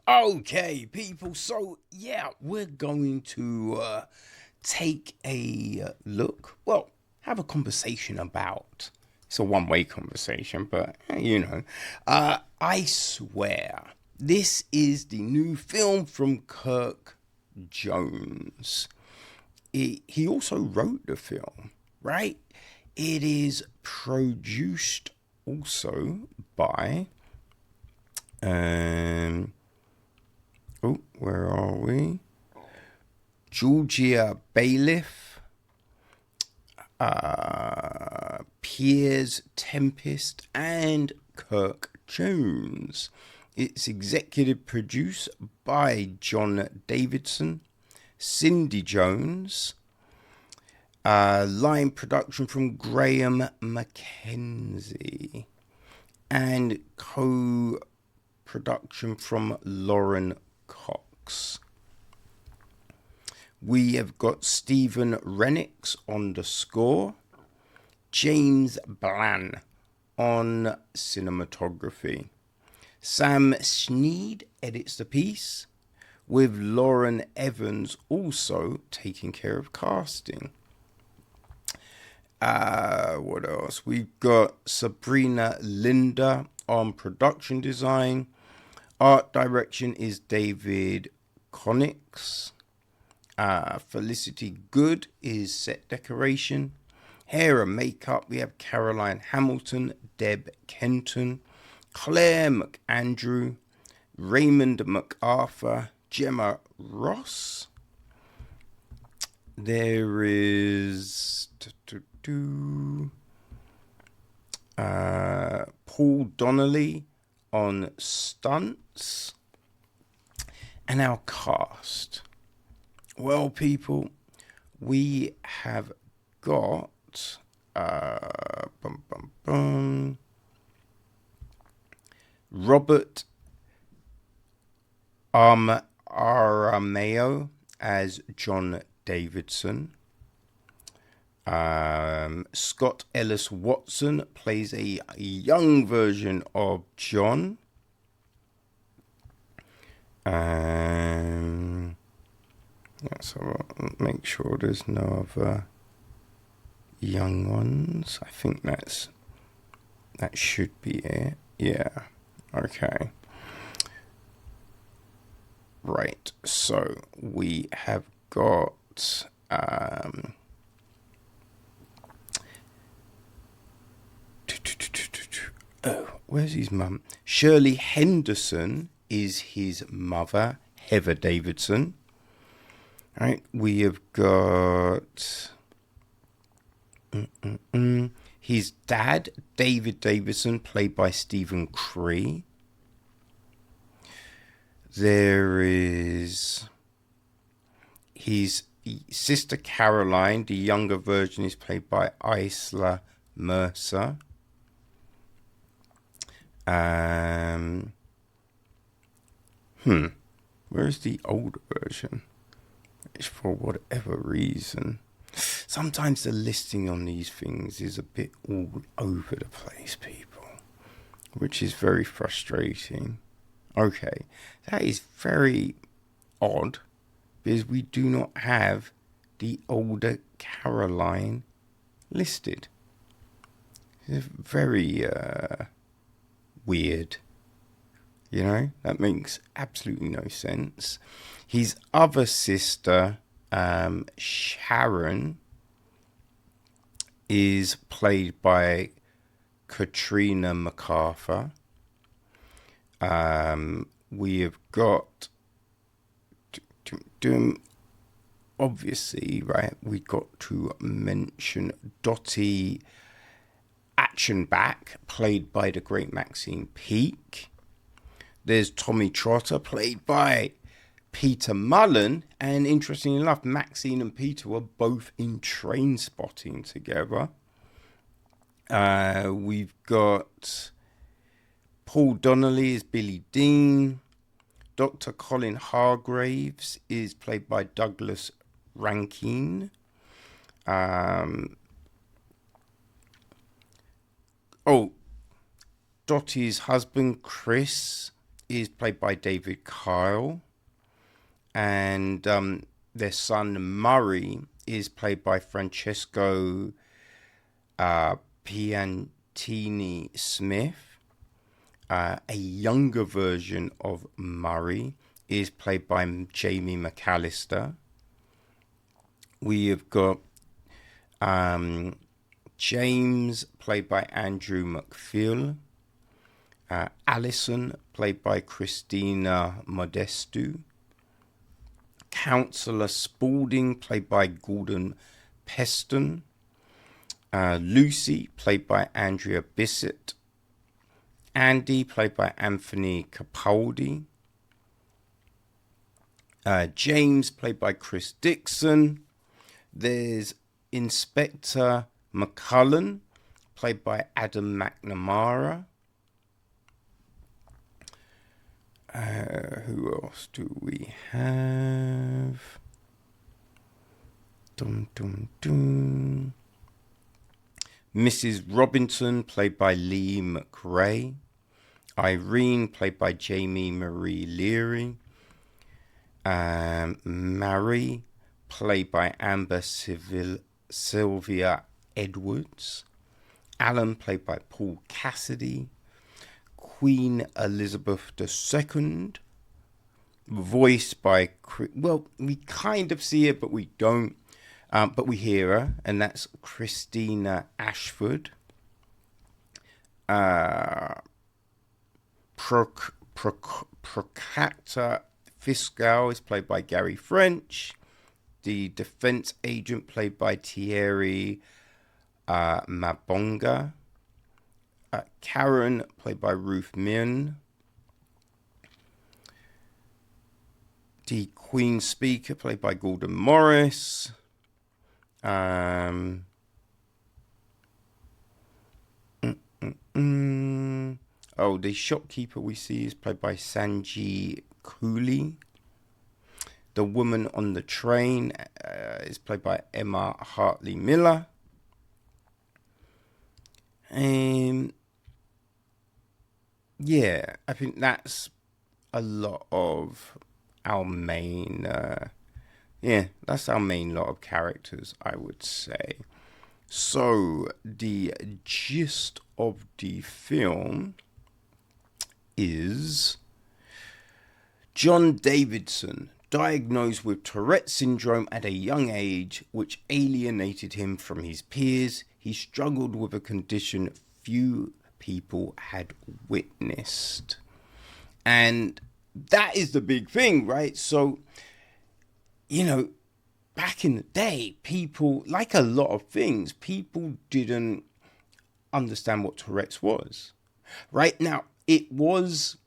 Okay, people. So, yeah, we're going to take a look. Well, have a conversation about. It's a one-way conversation, but I swear this is the new film from Kirk Jones. He also wrote the film, right? It is produced also by where are we? Georgia Bailiff, Piers Tempest, and Kirk Jones. It's executive produced by John Davidson, Cindy Jones, line production from Graham Mackenzie, and co-production from Lauren Cox. We have got Stephen Rennicks on the score, James Bland on cinematography. Sam Sneed edits the piece, with Lauren Evans also taking care of casting. What else? We've got Sabrina Linda on production design. Art direction is David Connix. Felicity Good is set decoration. Hair and makeup, we have Caroline Hamilton, Deb Kenton, Claire McAndrew, Raymond MacArthur, Gemma Ross. There is Paul Donnelly on stunts. And our cast. Well, people, we have got Robert Aramayo as John Davidson. Scott Ellis Watson plays a young version of John. So make sure there's no other young ones. I think that should be it. Yeah. Okay. Right. So we have got where's his mum? Shirley Henderson is his mother, Heather Davidson. Right, we have got his dad, David Davidson, played by Stephen Cree. There is his sister Caroline, the younger version is played by Isla Mercer. Where's the older version? For whatever reason, sometimes the listing on these things is a bit all over the place, people, which is very frustrating. Okay, that is very odd because we do not have the older Caroline listed. It's very weird. You know, that makes absolutely no sense. His other sister, Sharon, is played by Katrina MacArthur. We have got, obviously, right, we got to mention Dottie Achenbach, played by the great Maxine Peake. There's Tommy Trotter, played by Peter Mullen, and interestingly enough, Maxine and Peter were both in Trainspotting together. We've got Paul Donnelly as Billy Dean. Dr. Colin Hargraves is played by Douglas Rankine. Dottie's husband, Chris, is played by David Kyle. And their son Murray is played by Francesco Piacentini-Smith. A younger version of Murray is played by Jamie McAllister. We have got James, played by Andrew McPhail. Alison, played by Christina Modestu. Councillor Spaulding, played by Gordon Peston. Lucy, played by Andrea Bissett. Andy, played by Anthony Capaldi. James, played by Chris Dixon. There's Inspector McCullen, played by Adam McNamara. Who else do we have? Mrs. Robinson, played by Lee McRae. Irene, played by Jamie Marie Leary. Marie, played by Amber Sylvia Edwards. Alan, played by Paul Cassidy. Queen Elizabeth II, voiced by, well, we kind of see her, but we don't, but we hear her, and that's Christina Ashford. Procurator Fiscal is played by Gary French. The defense agent, played by Thierry Mabonga. Karen, played by Ruth Min. The Queen Speaker, played by Gordon Morris. Oh, the shopkeeper we see is played by Sanjay Cooley. The woman on the train is played by Emma Hartley Miller. Yeah, I think that's a lot of our main, that's our main lot of characters, I would say. So, the gist of the film is John Davidson, diagnosed with Tourette Syndrome at a young age, which alienated him from his peers. He struggled with a condition few people had witnessed. And that is the big thing, right? So, back in the day, people, like a lot of things, people didn't understand what Tourette's was. Right now, it was,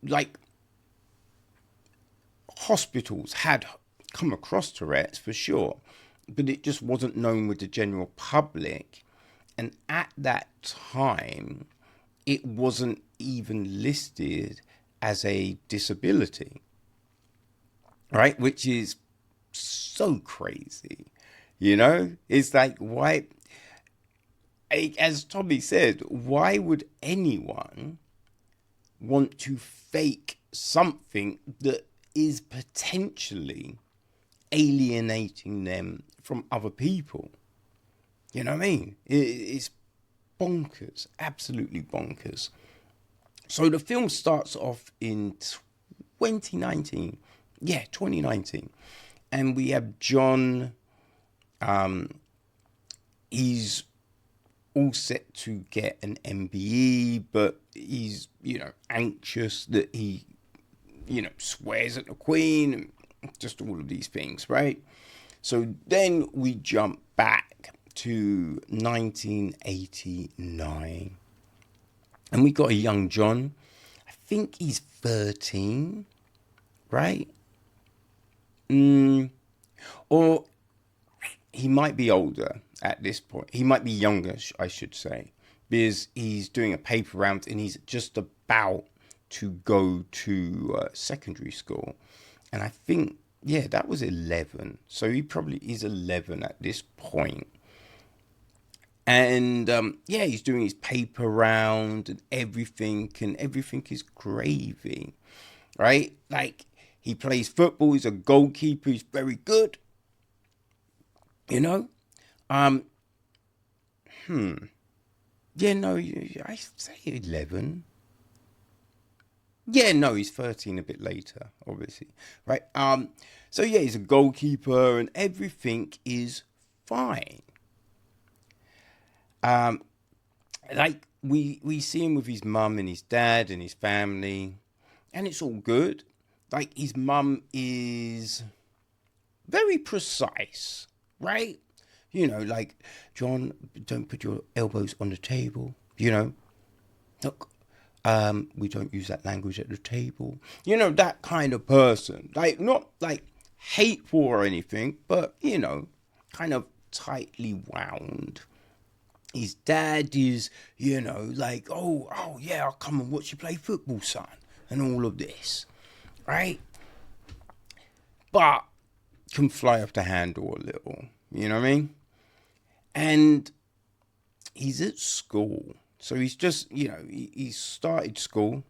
like hospitals had come across Tourette's for sure, but it just wasn't known with the general public. And at that time, it wasn't even listed as a disability, right? Which is so crazy, It's like, why, as Tommy said, why would anyone want to fake something that is potentially alienating them from other people? You know what I mean? It's bonkers, absolutely bonkers. So the film starts off in 2019. Yeah, 2019. And we have John, he's all set to get an MBE, but he's, anxious that he, swears at the Queen, and just all of these things, right? So then we jump back to 1989, and we got a young John. I think he's 13, right? Or he might be older at this point. He might be younger, I should say, because he's doing a paper round and he's just about to go to secondary school. And I think, that was 11. So he probably is 11 at this point. And yeah, he's doing his paper round and everything is gravy, right? Like, he plays football, he's a goalkeeper, he's very good, you know? Um, yeah, no, I say 11. Yeah, no, he's 13 a bit later, obviously, right? So yeah, he's a goalkeeper and everything is fine. Like, we see him with his mum and his dad and his family, and it's all good. Like, his mum is very precise, right? Like, John, don't put your elbows on the table. Look, we don't use that language at the table. That kind of person. Like, not like hateful or anything, but, kind of tightly wound. His dad is, like, oh yeah, I'll come and watch you play football, son, and all of this, right? But can fly off the handle a little, you know what I mean? And he's at school. So he's just, he's started school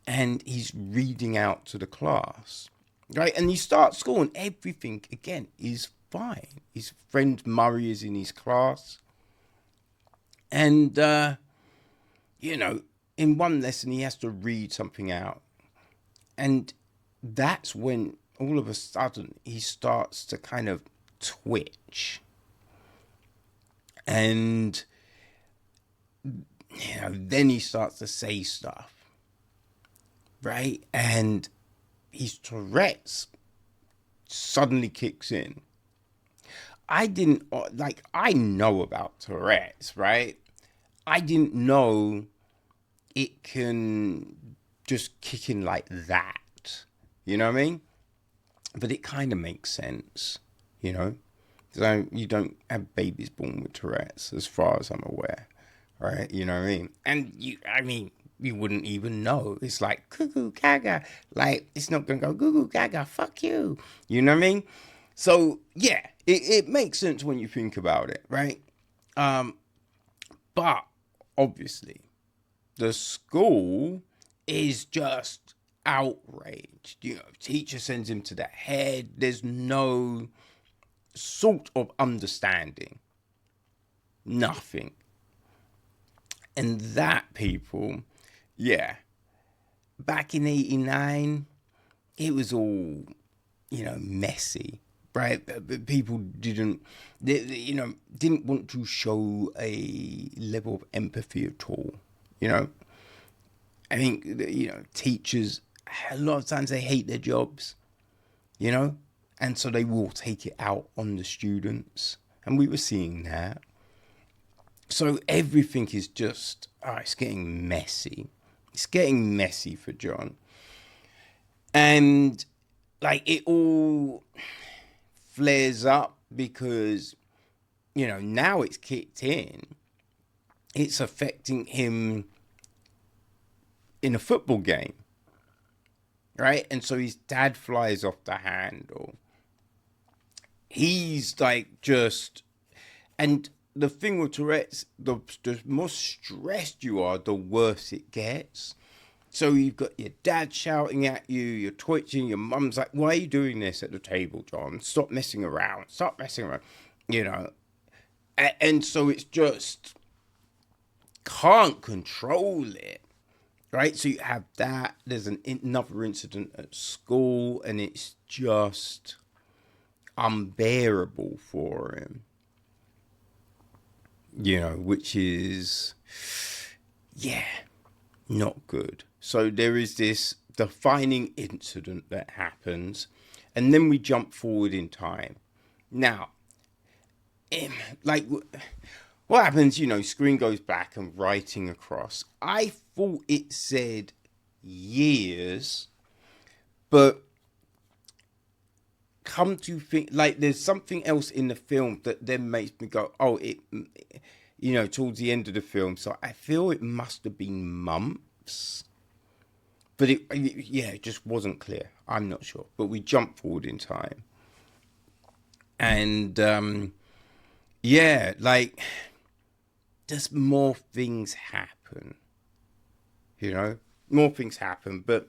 and he's reading out to the class, right? And he starts school and everything, again, is fine. His friend Murray is in his class. And, in one lesson, he has to read something out. And that's when all of a sudden he starts to kind of twitch. And, then he starts to say stuff, right? And his Tourette's suddenly kicks in. I know about Tourette's, right? I didn't know it can just kick in like that. You know what I mean? But it kind of makes sense, So you don't have babies born with Tourette's, as far as I'm aware, right? You know what I mean? And you wouldn't even know. It's like, goo gaga. Like, it's not going to go, goo gaga, fuck you. You know what I mean? So, yeah, it makes sense when you think about it, right? But, obviously, the school is just outraged. Teacher sends him to the head. There's no sort of understanding. Nothing. And that, people, yeah, back in 89, it was all, messy, right? People didn't want to show a level of empathy at all, I think, teachers, a lot of times they hate their jobs, and so they will take it out on the students. And we were seeing that. So everything is just, it's getting messy. It's getting messy for John. And, like, it all flares up because, now it's kicked in. It's affecting him in a football game, right? And so his dad flies off the handle. He's like and the thing with Tourette's, the more stressed you are, the worse it gets. So you've got your dad shouting at you, you're twitching, your mum's like, why are you doing this at the table, John? Stop messing around, And so it's just, can't control it. Right, so you have that. There's another incident at school, and it's just unbearable for him. Which is, not good. So there is this defining incident that happens, and then we jump forward in time. Now, like, what happens, screen goes back and writing across. I thought it said years, but come to think, like, there's something else in the film that then makes me go, oh, towards the end of the film. So I feel it must have been months, but it just wasn't clear. I'm not sure, but we jump forward in time. And, yeah, like just more things happen, more things happen, but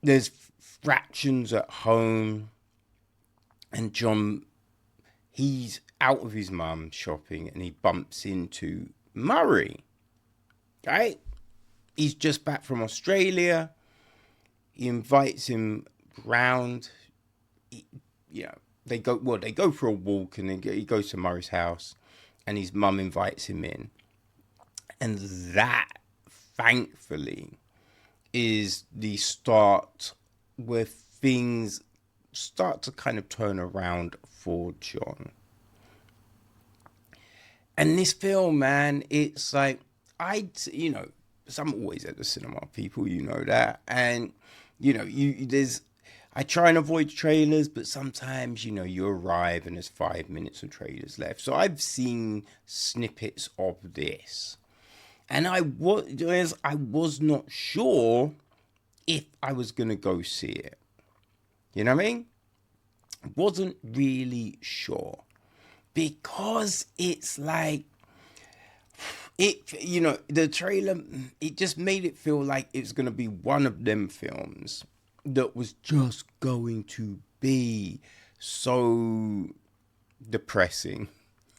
there's fractions at home, and John, he's out with his mum shopping, and he bumps into Murray, right? He's just back from Australia. He invites him round. They go for a walk, and he goes to Murray's house, and his mum invites him in. And that, thankfully, is the start where things start to kind of turn around for John. And this film, man, it's like, so I'm always at the cinema, people, that. And, I try and avoid trailers, but sometimes, you arrive and there's 5 minutes of trailers left. So I've seen snippets of this. And I was not sure if I was going to go see it. You know what I mean? Wasn't really sure. Because it's like, the trailer, it just made it feel like it's going to be one of them films that was just going to be so depressing.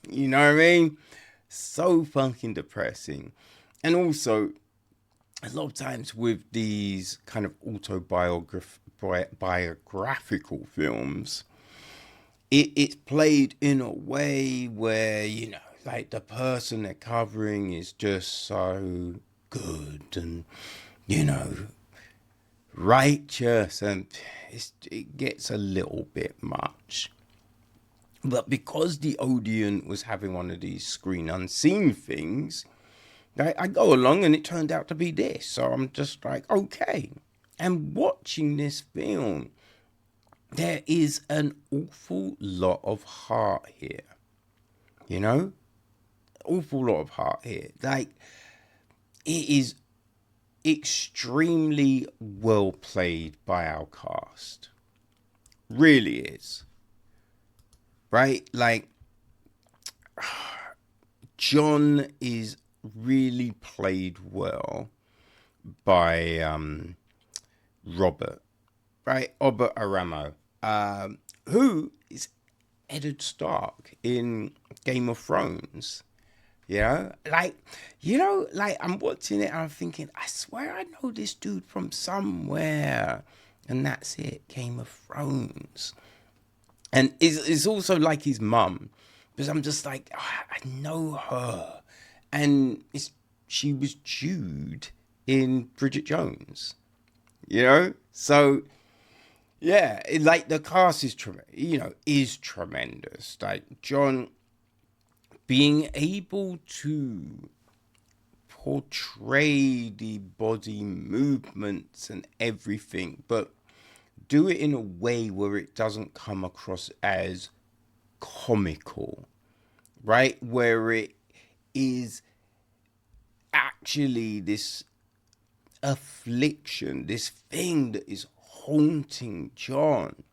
You know what I mean? So fucking depressing. And also, a lot of times with these kind of biographical films, it's played in a way where, like the person they're covering is just so good and, righteous, and it gets a little bit much. But because the Odeon was having one of these screen unseen things, I go along and it turned out to be this. So I'm just like, okay. And watching this film, there is an awful lot of heart here. Awful lot of heart here. Like, it is extremely well played by our cast. Really is. Right? Like, John is really played well by Robert. Right? Robert Aramayo. Who is Eddard Stark in Game of Thrones. Like I'm watching it and I'm thinking, I swear I know this dude from somewhere. And that's it, Game of Thrones. And it's also like his mum, because I'm just like, I know her. And she was Jude in Bridget Jones, So, yeah, like the cast is tremendous. Like John being able to portray the body movements and everything, but do it in a way where it doesn't come across as comical, right? Where it is actually this affliction, this thing that is haunting John.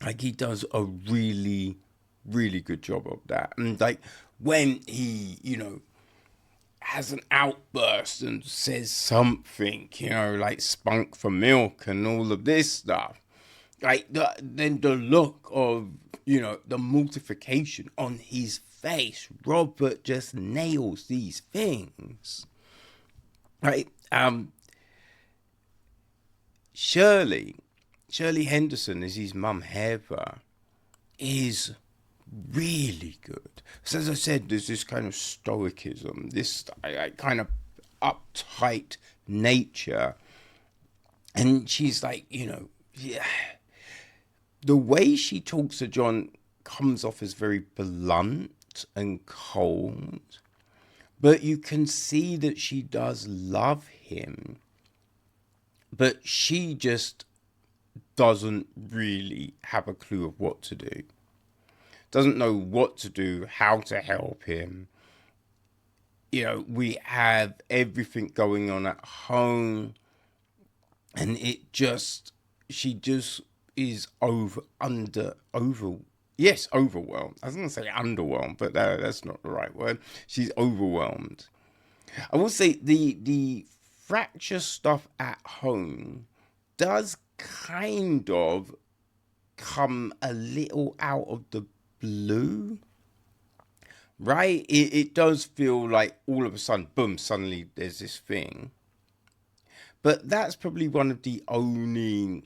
Like, he does a really, really good job of that. And like when he, has an outburst and says something, like spunk for milk and all of this stuff, like then the look of, the mortification on his face, Robert just nails these things, right? Shirley Henderson as his mum Heather is really good. So as I said, there's this kind of stoicism, this kind of uptight nature, and she's like, the way she talks to John comes off as very blunt and cold, but you can see that she does love him, but she just doesn't really have a clue of what to do. Doesn't know what to do, how to help him. We have everything going on at home, and she just is overwhelmed Yes, overwhelmed. I was going to say underwhelmed, but that's not the right word. She's overwhelmed. I will say the fracture stuff at home does kind of come a little out of the blue, right? It does feel like all of a sudden, boom, suddenly there's this thing. But that's probably one of the only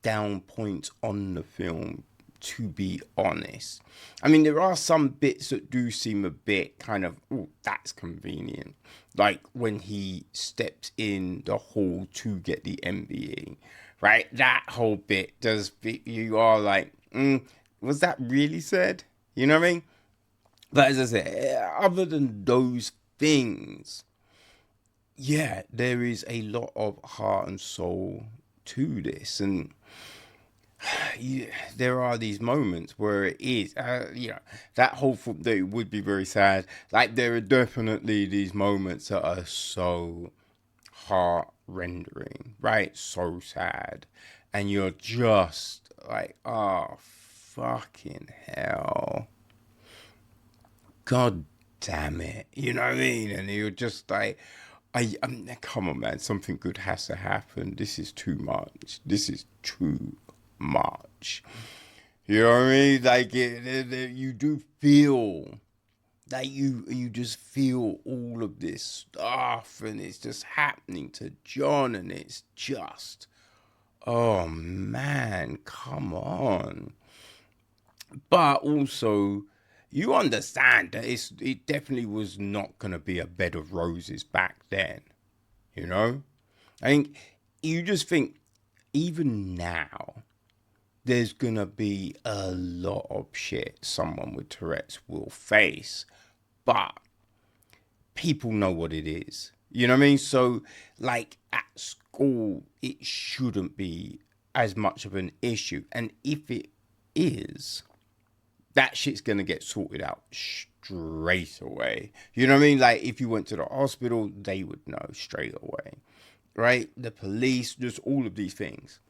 down points on the film, to be honest. I mean, there are some bits that do seem a bit kind of, oh, that's convenient. Like when he steps in the hall to get the MBE, right? That whole bit does, you are like, was that really said? You know what I mean? But as I said, other than those things, yeah, there is a lot of heart and soul to this. And yeah, there are these moments where it is, that whole film that it would be very sad. Like there are definitely these moments that are so heart rendering, right? So sad. And you're just like, oh, fucking hell. God damn it. You know what I mean? And you're just like, come on, man. Something good has to happen. This is too much. This is too much. You know what I mean? Like you do feel that you just feel all of this stuff, and it's just happening to John, and it's just, oh man, come on. But also, you understand that it definitely was not going to be a bed of roses back then. You know? I think you just think, even now, there's going to be a lot of shit someone with Tourette's will face. But people know what it is. You know what I mean? So, like, at school, it shouldn't be as much of an issue. And if it is, that shit's going to get sorted out straight away. You know what I mean? Like, if you went to the hospital, they would know straight away. Right? The police, just all of these things.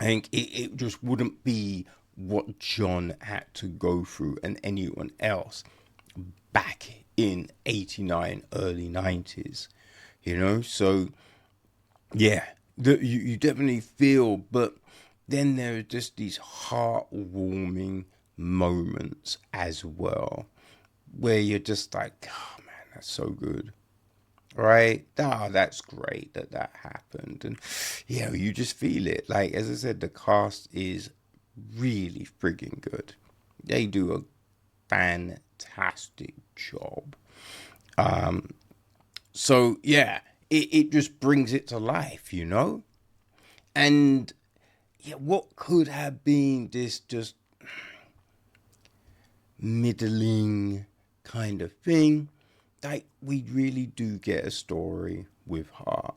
I think it just wouldn't be what John had to go through and anyone else back in 89, early 90s. You know? So, yeah, you definitely feel, but then there are just these heartwarming moments as well, where you're just like, oh man, that's so good, right? Oh, that's great that happened. And yeah, you just feel it. Like, as I said, the cast is really friggin' good. They do a fantastic job. So yeah, it just brings it to life, you know? And yeah, what could have been this just middling kind of thing, like, we really do get a story with heart.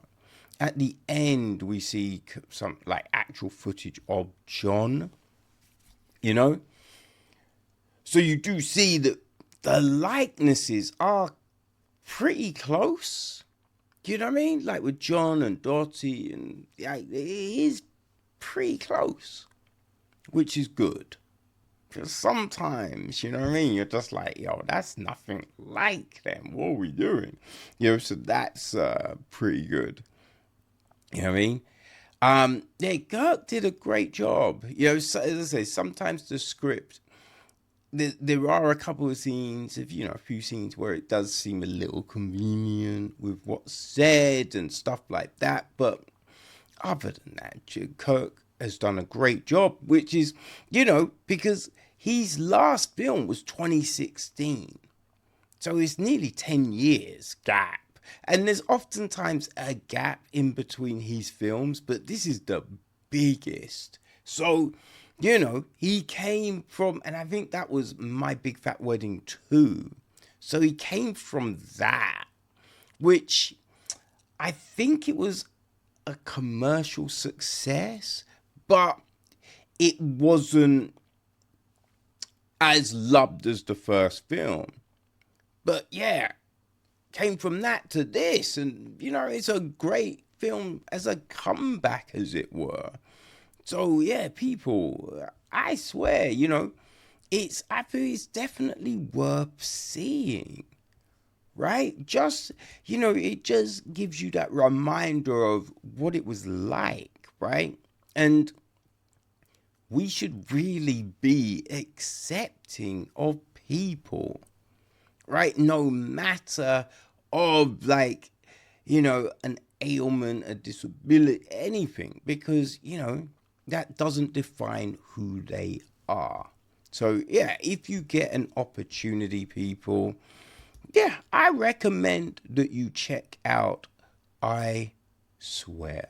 At the end, we see some like actual footage of John, you know? So you do see that the likenesses are pretty close. You know what I mean? Like with John and Dottie, and yeah, it is pretty close, which is good. Because sometimes, you know what I mean, you're just like, yo, that's nothing like them. What are we doing? You know, so that's pretty good. You know what I mean? Yeah, Kirk did a great job. You know, so, as I say, sometimes the script, there are a couple of scenes, a few scenes where it does seem a little convenient with what's said and stuff like that. But other than that, Kirk has done a great job, which is, because his last film was 2016. So it's nearly 10 years gap. And there's oftentimes a gap in between his films, but this is the biggest. So, he came from, and I think that was My Big Fat Wedding 2. So he came from that, which I think it was a commercial success, but it wasn't as loved as the first film. But yeah, came from that to this, and it's a great film as a comeback, as it were. So yeah, people, I swear, I feel it's definitely worth seeing, right? Just, it just gives you that reminder of what it was like, right? And we should really be accepting of people, right? No matter of like, an ailment, a disability, anything, because, that doesn't define who they are. So, yeah, if you get an opportunity, people, yeah, I recommend that you check out I Swear.